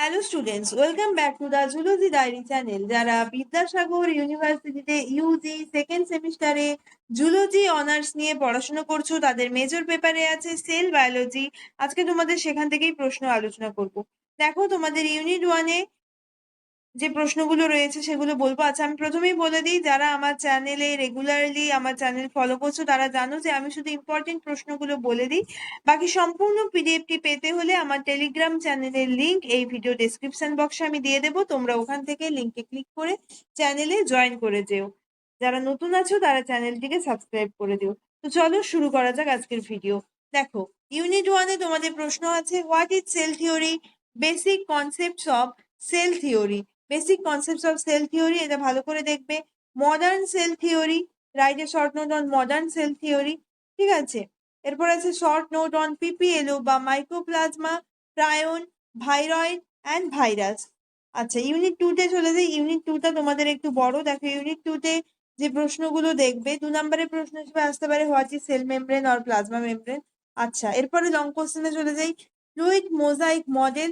Hello students, welcome back to the zoology diary channel. যারা বিদ্যাসাগর ইউনিভার্সিটিতে UG second সেমিস্টারে zoology honours নিয়ে পড়াশোনা করছো, তাদের মেজর পেপারে আছে সেল বায়োলজি। আজকে তোমাদের সেখান থেকেই প্রশ্ন আলোচনা করব। দেখো, তোমাদের ইউনিট ওয়ানে যে প্রশ্নগুলো রয়েছে সেগুলো বলবো। আচ্ছা, আমি প্রথমেই বলে দিই, যারা আমার চ্যানেলে রেগুলারলি আমার চ্যানেল ফলো করছো তারা জানো যে আমি শুধু ইম্পর্টেন্ট প্রশ্নগুলো বলে দিই। বাকি সম্পূর্ণ পিডিএফটি পেতে হলে আমার টেলিগ্রাম চ্যানেলের লিংক এই ভিডিও ডেসক্রিপশন বক্সে আমি দিয়ে দেবো। তোমরা ওখান থেকে লিংকে ক্লিক করে চ্যানেলে জয়েন করে যেও। যারা নতুন আছো তারা চ্যানেলটিকে সাবস্ক্রাইব করে দিও। তো চলো শুরু করা যাক আজকের ভিডিও। দেখো, ইউনিট ওয়ানে তোমাদের প্রশ্ন আছে, what is cell theory, basic concepts of cell theory. Basic concepts of cell theory, এটা ভালো করে দেখবে। Modern cell theory, write a short note on modern cell theory. ঠিক আছে, এরপর আছে শর্ট নোট অন পিপিএলও বা microplasma, prion, viroid and virus. আচ্ছা, ইউনিট টু তে চলে যাই। ইউনিট টু টা তোমাদের একটু বড়। দেখো, ইউনিট টু তে যে প্রশ্নগুলো দেখবে, 2 নম্বরের প্রশ্ন হিসেবে আসতে পারে what is cell membrane or plasma membrane. আচ্ছা, এরপরে লং কোশ্চেনে চলে যাই। ফ্লুইড মোজাইক মডেল,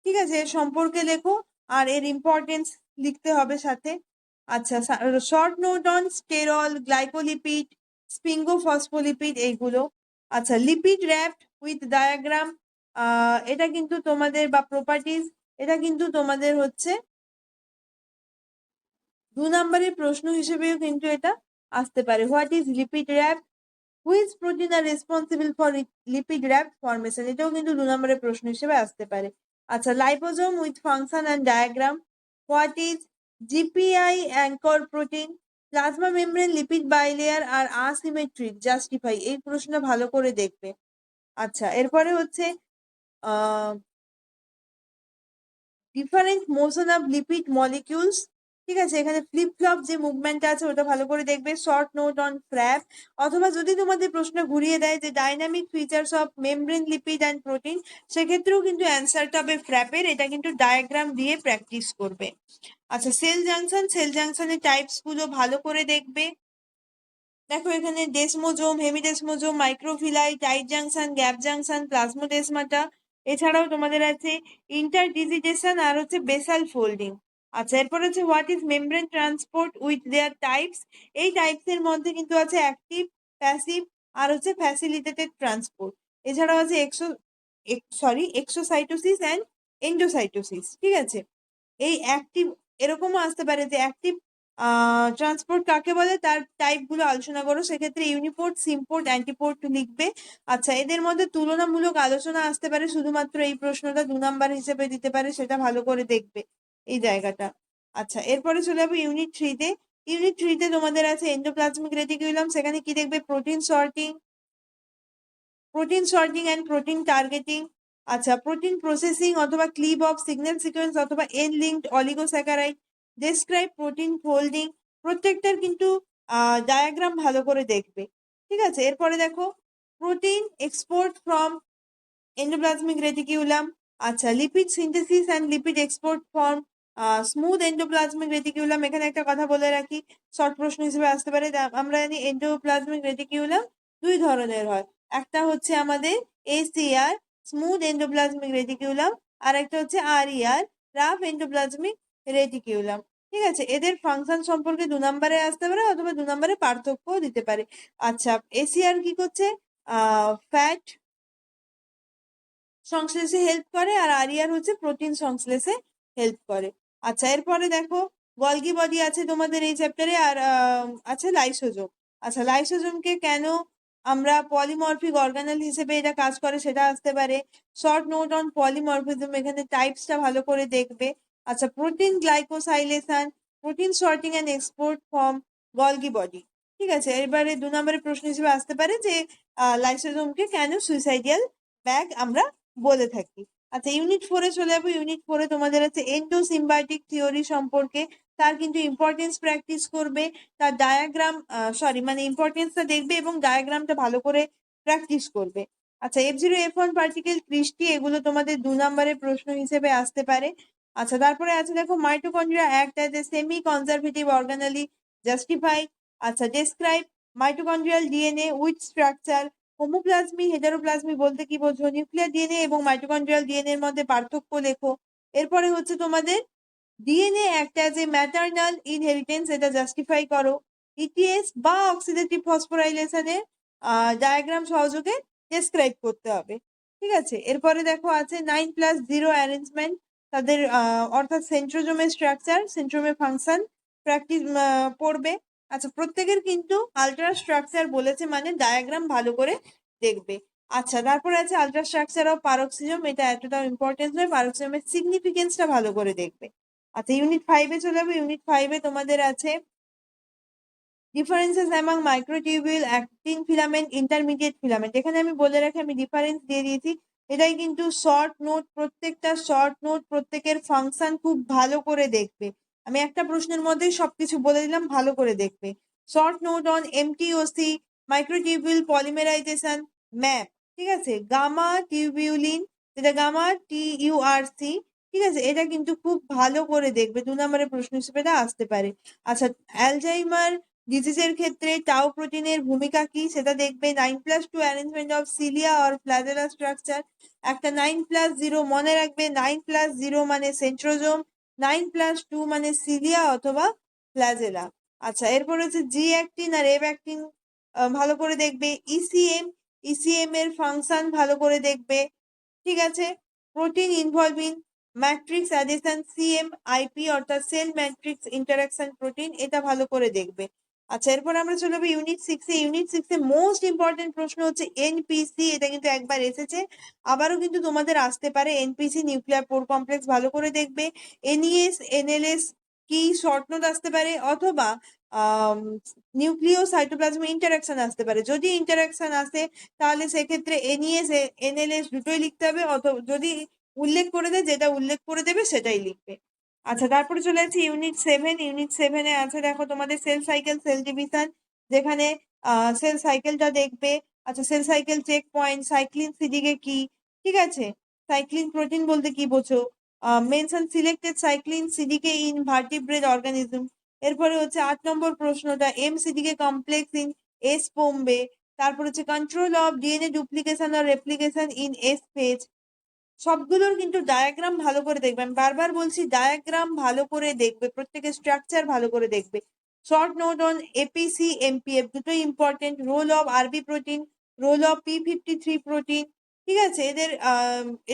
ঠিক আছে, এর সম্পর্কে লেখো আর এর ইম্পর্টেন্স লিখতে হবে সাথে। আচ্ছা, short note on sterol, glycolipid, sphingophospholipid এইগুলো। আচ্ছা, লিপিড র্যাপড উইথ ডায়াগ্রাম, এটা কিন্তু তোমাদের, বা প্রপার্টিজ, এটা কিন্তু তোমাদের হচ্ছে 2 নম্বরের প্রশ্ন হিসেবেও কিন্তু এটা আসতে পারে। What is lipid raft, which protein are responsible for lipid raft formation, এটাও কিন্তু 2 নম্বরের প্রশ্ন হিসেবে আসতে পারে। আচ্ছা, liposome with function and diagram, what is GPI anchor protein, plasma membrane lipid bilayer are asymmetric, justify, এই প্রশ্নটা ভালো করে দেখবে। আচ্ছা, এরপরে হচ্ছে different motion of lipid molecules. ঠিক আছে, এখানে ফ্লিপ ফ্লপ যে মুভমেন্ট আছে ওটা ভালো করে দেখবে। শর্ট নোট অন ফ্র্যাপ, অথবা যদি তোমাদের প্রশ্ন ঘুরিয়ে দেয় যে dynamic features of membrane lipid and protein, সেক্ষেত্রেও কিন্তু অ্যান্সারটা হবে ফ্র্যাপের। এটা কিন্তু ডায়াগ্রাম দিয়ে প্র্যাকটিস করবে। আচ্ছা, সেল জাংশন, সেল জাংশনের টাইপস গুলো ভালো করে দেখবে। দেখো, এখানে desmosome, hemidesmosome, microvilli, tight junction, gap junction, plasmodesmata. এছাড়াও তোমাদের আছে ইন্টারডিজিটেশন আর হচ্ছে বেসাল ফোল্ডিং। আচ্ছা, এরপর হচ্ছে what is membrane transport with their types. এই টাইপস এর মধ্যে কিন্তু আছে অ্যাক্টিভ, প্যাসিভ আর হচ্ছে ফ্যাসিলিটেটেড ট্রান্সপোর্ট। এছাড়াও আছে এক্সোসাইটোসিস অ্যান্ড এন্ডোসাইটোসিস। ঠিক আছে, এই অ্যাক্টিভ, এরকমও আসতে পারে যে অ্যাক্টিভ ট্রান্সপোর্ট কাকে বলে, তার টাইপ গুলো আলোচনা করো। সেক্ষেত্রে ইউনিপোর্ট, সিমপোর্ট, অ্যান্টিপোর্ট লিখবে। আচ্ছা, এদের মধ্যে তুলনামূলক আলোচনা আসতে পারে, শুধুমাত্র এই প্রশ্নটা 2 নম্বর হিসেবে দিতে পারে, সেটা ভালো করে দেখবে এই জায়গাটা। আচ্ছা, এরপরে চলে যাবো ইউনিট থ্রিতে। ইউনিট থ্রিতে তোমাদের আছে এন্ডোপ্লাজমিক রেটিকুলাম। সেখানে কি দেখবে, protein sorting, protein sorting and protein targeting. আচ্ছা, প্রোটিন প্রসেসিং অথবা ক্লিভ অফ সিগন্যাল সিকোয়েন্স অথবা N linked oligosaccharide, describe protein folding. প্রত্যেকটার কিন্তু ডায়াগ্রাম ভালো করে দেখবে। ঠিক আছে, এরপরে দেখো protein export from endoplasmic reticulum. আচ্ছা, lipid synthesis and lipid export form smooth endoplasmic reticulum. এখানে একটা কথা বলে রাখি, শর্ট প্রশ্ন হিসেবে আসতে পারে। আমরা জানি এন্ডোপ্লাজমিক রেটিকিউলাম 2 ধরনের হয়। একটা হচ্ছে আমাদের এসিআর, স্মুথ এন্ডোপ্লাজমিক রেটিকিউলাম, আর একটা হচ্ছে আরইআর, রাফ এন্ডোপ্লাজমিক রেটিকিউলাম। ঠিক আছে, এদের ফাংশন সম্পর্কে 2 নম্বরে আসতে পারে, অথবা 2 নম্বরে পার্থক্যও দিতে পারে। আচ্ছা, এসিআর কি করছে, ফ্যাট সংশ্লেষে হেল্প করে, আর আরিয়ার হচ্ছে প্রোটিন সংশ্লেষে হেল্প করে। আচ্ছা, এরপরে দেখো গলগি বডি আছে তোমাদের এই চ্যাপ্টারে, আর আছে লাইসোজোম। আচ্ছা, লাইসোজোমকে কেন আমরা পলিমরফিক অর্গানেল হিসেবে এটা কাজ করে সেটা আসতে পারে। শর্ট নোট অন পলিমরফিজম, এখানে টাইপসটা ভালো করে দেখবে। আচ্ছা, protein glycosylation, protein sorting and export from Golgi body. ঠিক আছে, এবারে 2 নম্বরের প্রশ্ন হিসেবে আসতে পারে যে লাইসোজোমকে কেন সুইসাইডিয়াল ব্যাগ আমরা বলে থাকি। আচ্ছা, ইউনিট ফোরে চলে যাবো। ইউনিট ফোরে তোমাদের আছে এন্ডোসিম্বায়োটিক থিওরি সম্পর্কে, তার কিন্তু ইম্পর্টেন্স প্র্যাকটিস করবে, তার ডায়াগ্রাম, মানে ইম্পর্টেন্সটা দেখবে এবং ডায়াগ্রামটা ভালো করে প্র্যাকটিস করবে। আচ্ছা, F0 F1 পার্টিকেল, কৃষ্টি, এগুলো তোমাদের 2 নম্বরের প্রশ্ন হিসেবে আসতে পারে। আচ্ছা, তারপরে আছে দেখো mitochondria act as a semi conservative organelle, justify. আচ্ছা, describe mitochondrial DNA with structure. Homoplasmy, heteroplasmy বলতে কি বোঝো, নিউক্লিয়ার ডিএনএ এবং মাইটোকন্ড্রিয়াল ডিএনএ এর মধ্যে পার্থক্য লেখো। এরপরে হচ্ছে তোমাদের ডিএনএ একটা যে ম্যাটারনাল ইনহেরিটেন্স, এটা জাস্টিফাই করো। ইটিএস বা অক্সিডেটিভ ফসফোরাইলেশনের ডায়াগ্রাম সহযোগে ডেসক্রাইব করতে হবে। ঠিক আছে, এরপরে দেখো আছে 9+0 অ্যারেঞ্জমেন্ট, তাদের অর্থাৎ সেন্ট্রোজোমের স্ট্রাকচার, সেন্ট্রোমের ফাংশন প্র্যাকটিস পড়বে। আচ্ছা, প্রত্যেকের কিন্তু আলট্রা স্ট্রাকচার বলেছে, মানে ডায়াগ্রাম ভালো করে দেখবে। আচ্ছা, তারপরে আছে আলট্রা স্ট্রাকচার অফ পারক্সিজম, এটা এতটাও ইম্পর্টেন্ট নয়, পারক্সিজমের সিগনিফিকেন্সটা ভালো করে দেখবে। আচ্ছা, ইউনিট 5-এ চলে যাবো। ইউনিট 5-এ তোমাদের আছে differences among microtubule, actin filament, intermediate filament. এখানে আমি বলে রাখি, আমি ডিফারেন্স দিয়ে দিয়েছি। এটাই কিন্তু শর্ট নোট, প্রত্যেকটা শর্ট নোট, প্রত্যেকের ফাংশন খুব ভালো করে দেখবে। আমি একটা প্রশ্নের মধ্যেই সবকিছু বলে দিলাম, ভালো করে দেখবে। Short note on MTOC, microtubule polymerisation map. ঠিক আছে, গামা টিউবিউলিন, যেটা গামা TURC। ঠিক আছে, এটা কিন্তু খুব ভালো করে দেখবে, 2 নম্বরের প্রশ্ন হিসেবে এটা আসতে পারে। আচ্ছা, অ্যালজাইমার ডিজিজের ক্ষেত্রে টাউ প্রোটিনের ভূমিকা কি সেটা দেখবে। 9+2 arrangement of cilia or flagella structure. একটা 9+0 মনে রাখবে, 9+0 মানে সেন্ট্রোজোম, 9+2 মানে সিলিয়া অথবা ফ্ল্যাজেলা। আচ্ছা, এরপর হচ্ছে জি অ্যাক্টিন আর এফ অ্যাক্টিন ভালো করে দেখবে। ইসিএম এর ফাংশন ভালো করে দেখবে। ঠিক আছে, protein involving matrix addition, CMIP অর্থাৎ সেল ম্যাট্রিক্স ইন্টারাকশন প্রোটিন, এটা ভালো করে দেখবে। আচ্ছা, এরপর আমরা চলে যাবো ইউনিট 6-এ। ইউনিট 6-এ মোস্ট ইম্পর্টেন্ট প্রশ্ন হচ্ছে এনপিসি। এটা কিন্তু একবার এসেছে, আবারও কিন্তু তোমাদের আসতে পারে। এনপিসি নিউক্লিয়ার পোর কমপ্লেক্স ভালো করে দেখবে। NES NLS কি শর্ট নোট আসতে পারে, অথবা নিউক্লিয় সাইটোপ্লাজম ইন্টারাকশন আসতে পারে। যদি ইন্টারাকশন আসে তাহলে সেক্ষেত্রে NES NLS দুটোই লিখতে হবে, অথবা যদি উল্লেখ করে দেয়, যেটা উল্লেখ করে দেবে সেটাই লিখবে। আচ্ছা, তারপরে চলে যাচ্ছে ইউনিট 7। ইউনিট 7-এ আছে দেখো তোমাদের সেল সাইকেল, সেল ডিভিশন, যেখানে সেল সাইকেলটা দেখবে। আচ্ছা, cell cycle check point, cyclin CDK কি। ঠিক আছে, সাইক্লিন প্রোটিন বলতে কি বোঝো, mention selected cyclin CDK in vertebrate organism. এরপরে হচ্ছে 8 নম্বর প্রশ্নটা, MCDK complex in S pombe. তারপর হচ্ছে কন্ট্রোল অফ ডিএনএ ডুপ্লিকেশন আর রেপ্লিকেশন ইন এস ফেজ। সবগুলোর কিন্তু ডায়াগ্রাম ভালো করে দেখবে, আমি বারবার বলছি ডায়াগ্রাম ভালো করে দেখবে, প্রত্যেকের স্ট্রাকচার ভালো করে দেখবে। Short note on APC MPF, দুটোই important. Role of R B protein, role of P53 protein. ঠিক আছে,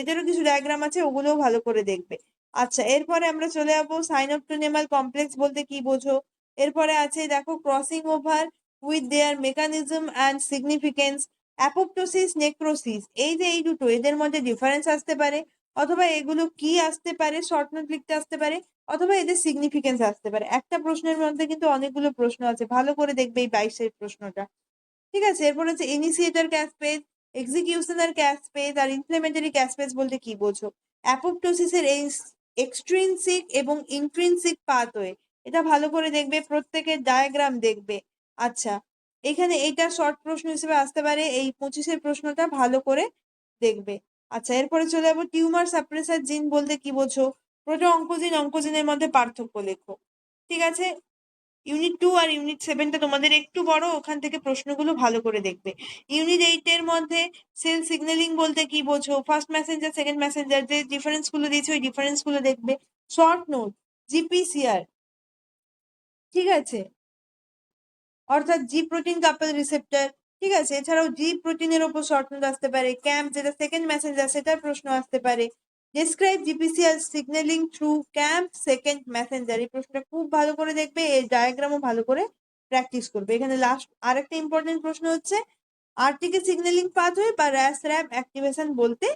এদেরও কিছু ডায়াগ্রাম আছে, ওগুলোও ভালো করে দেখবে। আচ্ছা, এরপরে আমরা চলে যাবো সাইনোপটোনেমাল কমপ্লেক্স বলতে কি বোঝো। এরপরে আছে দেখো crossing over with their mechanism and significance, apoptosis, necrosis. এই যে এই দুটো, এদের মধ্যে ডিফারেন্স আসতে পারে, অথবা এগুলো কি আসতে পারে, শর্ট নোট লিখতে আসতে পারে, অথবা এদের সিগনিফিকেন্স আসতে পারে। একটা প্রশ্নের মধ্যে কিন্তু অনেকগুলো প্রশ্ন আছে, ভালো করে দেখবে এই 22-এর প্রশ্নটা। ঠিক আছে, এরপর হচ্ছে ইনিশিয়েটর ক্যাসপেজ, এক্সিকিউশনার ক্যাসপেজ আর ইমপ্লিমেন্টারি ক্যাসপেজ বলতে কি বোঝো। অ্যাপোপ্টোসিসের এক্সট্রিনসিক এবং ইন্ট্রিনসিক পাথওয়ে, এটা ভালো করে দেখবে, প্রত্যেকের ডায়াগ্রাম দেখবে। আচ্ছা, এখানে এটা শর্ট প্রশ্ন হিসেবে আসতে পারে, এই 25-এর প্রশ্নটা ভালো করে দেখবে। আচ্ছা, এরপরে চলে যাবো টিউমার সাপ্রেসার জিন বলতে কি বোঝো। প্রোটো অঙ্কোজিন, অঙ্কোজিনের মধ্যে পার্থক্য লেখো। ঠিক আছে, ইউনিট 2 আর ইউনিট 7টা তোমাদের একটু বড়, ওখান থেকে প্রশ্নগুলো ভালো করে দেখবে। ইউনিট 8-এর মধ্যে সেল সিগন্যালিং বলতে কি বোঝো, ফার্স্ট মেসেঞ্জার, সেকেন্ড মেসেঞ্জার, যে ডিফারেন্স গুলো দিয়েছে ওই ডিফারেন্স গুলো দেখবে। Short note GPCR। ঠিক আছে, অর্থাৎ জি প্রোটিন কাপল রিসেপ্টর। ঠিক আছে, এছাড়াও জি প্রোটিনের ওপর শর্ট নোট আসতে পারে। ক্যাম্প, যেটা সেকেন্ড মেসেঞ্জার, সেটার প্রশ্ন আসতে পারে। Describe GPCR signalling through camp second Messenger, এই প্রশ্নটা খুব ভালো করে দেখবে, এর ডায়াগ্রামও ভালো করে প্র্যাকটিস করবে। এখানে লাস্ট আরেকটা ইম্পর্টেন্ট প্রশ্ন হচ্ছে আরটিকে সিগন্যালিং পাথওয়ে বা র্যাস র্যাপ অ্যাক্টিভেশন বলতে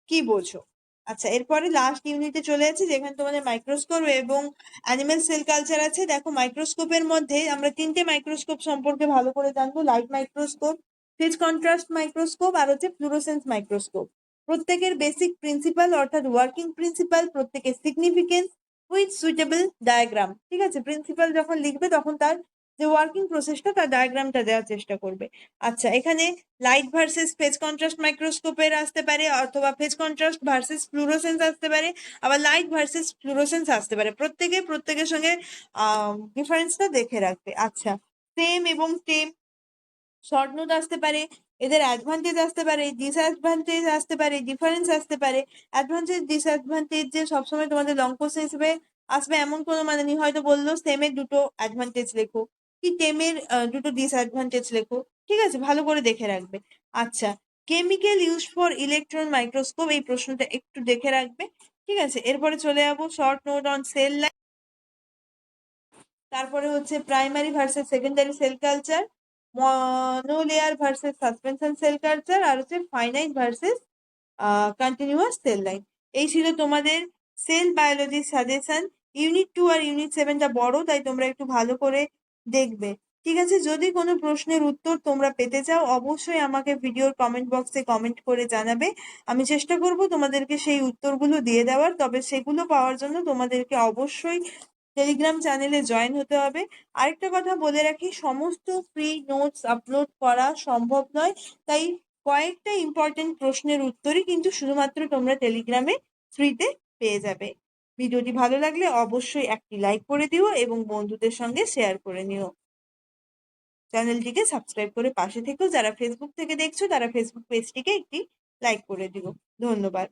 কি বোঝো। আচ্ছা, এরপরে লাস্ট ইউনিটে চলে যাচ্ছে, যেখানে তোমাদের মাইক্রোস্কোপ এবং অ্যানিমেল সেল কালচার আছে। দেখো, মাইক্রোস্কোপের মধ্যে আমরা 3টে মাইক্রোস্কোপ সম্পর্কে ভালো করে জানবো, light microscope, phase contrast microscope আর হচ্ছে ফ্লুরোসেন্স মাইক্রোস্কোপ। প্রত্যেকের বেসিক প্রিন্সিপাল অর্থাৎ ওয়ার্কিং প্রিন্সিপাল, প্রত্যেকের সিগনিফিকেন্স উইথ সুইটেবল ডায়াগ্রাম। ঠিক আছে, প্রিন্সিপাল যখন লিখবে তখন তার যে ওয়ার্কিং প্রসেসটা, তার ডায়াগ্রামটা দেওয়ার চেষ্টা করবে। আচ্ছা, এখানে লাইট ভার্সেস ফেজ কন্ট্রাস্ট মাইক্রোস্কোপের আসতে পারে, অথবা ফেজ কন্ট্রাস্ট ভার্সেস ফ্লুরোসেন্স আসতে পারে, আবার লাইট ভার্সেস ফ্লুরোসেন্স আসতে পারে। প্রত্যেকের সঙ্গে ডিফারেন্সটা দেখে রাখবে। আচ্ছা, সেম এবং টেম, শর্ট নোট আসতে পারে। এদের অ্যাডভান্টেজ আসতে পারে, ডিসঅ্যাডভান্টেজ আসতে পারে, ডিফারেন্স আসতে পারে। অ্যাডভান্টেজ ডিসঅ্যাডভান্টেজ যে সবসময় তোমাদের লং কোর্স হিসেবে আসবে এমন কোনো মানে নেই। হয়তো বললো সেমের দুটো অ্যাডভান্টেজ লেখো, কি টেমের দুটো ডিসঅ্যাডভান্টেজ লেখো। ঠিক আছে, ভালো করে দেখে রাখবে। আচ্ছা, chemical use for electron microscope, এই প্রশ্নটা একটু দেখে রাখবে। ঠিক আছে, এরপরে চলে যাবো short note on cell line. তারপরে হচ্ছে primary versus secondary cell culture, monolayer versus suspension cell culture, আর হচ্ছে finite versus continuous cell line. এই ছিল তোমাদের সেল বায়োলজির সাজেশন। ইউনিট 2 আর ইউনিট 7টা বড়, তাই তোমরা একটু ভালো করে দেখবে। ঠিক আছে, যদি কোনো প্রশ্নের উত্তর তোমরা পেতে চাও অবশ্যই আমাকে ভিডিওর কমেন্ট বক্সে কমেন্ট করে জানাবে। আমি চেষ্টা করব তোমাদেরকে সেই উত্তরগুলো দিয়ে দেওয়ার। তবে সেগুলো পাওয়ার জন্য তোমাদেরকে অবশ্যই টেলিগ্রাম চ্যানেলে জয়েন হতে হবে। আরেকটা কথা বলে রাখি, সমস্ত ফ্রি নোটস আপলোড করা সম্ভব নয়, তাই কয়েকটা ইম্পর্টেন্ট প্রশ্নের উত্তরই কিন্তু শুধুমাত্র তোমরা টেলিগ্রামে ফ্রিতে পেয়ে যাবে। ভিডিওটি ভালো লাগলে অবশ্যই একটি লাইক করে দিও এবং বন্ধুদের সঙ্গে শেয়ার করে নিও। চ্যানেলটিকে সাবস্ক্রাইব করে পাশে থেকেও। যারা ফেসবুক থেকে দেখছো তারা ফেসবুক পেজটিকে একটি লাইক করে দিও। ধন্যবাদ।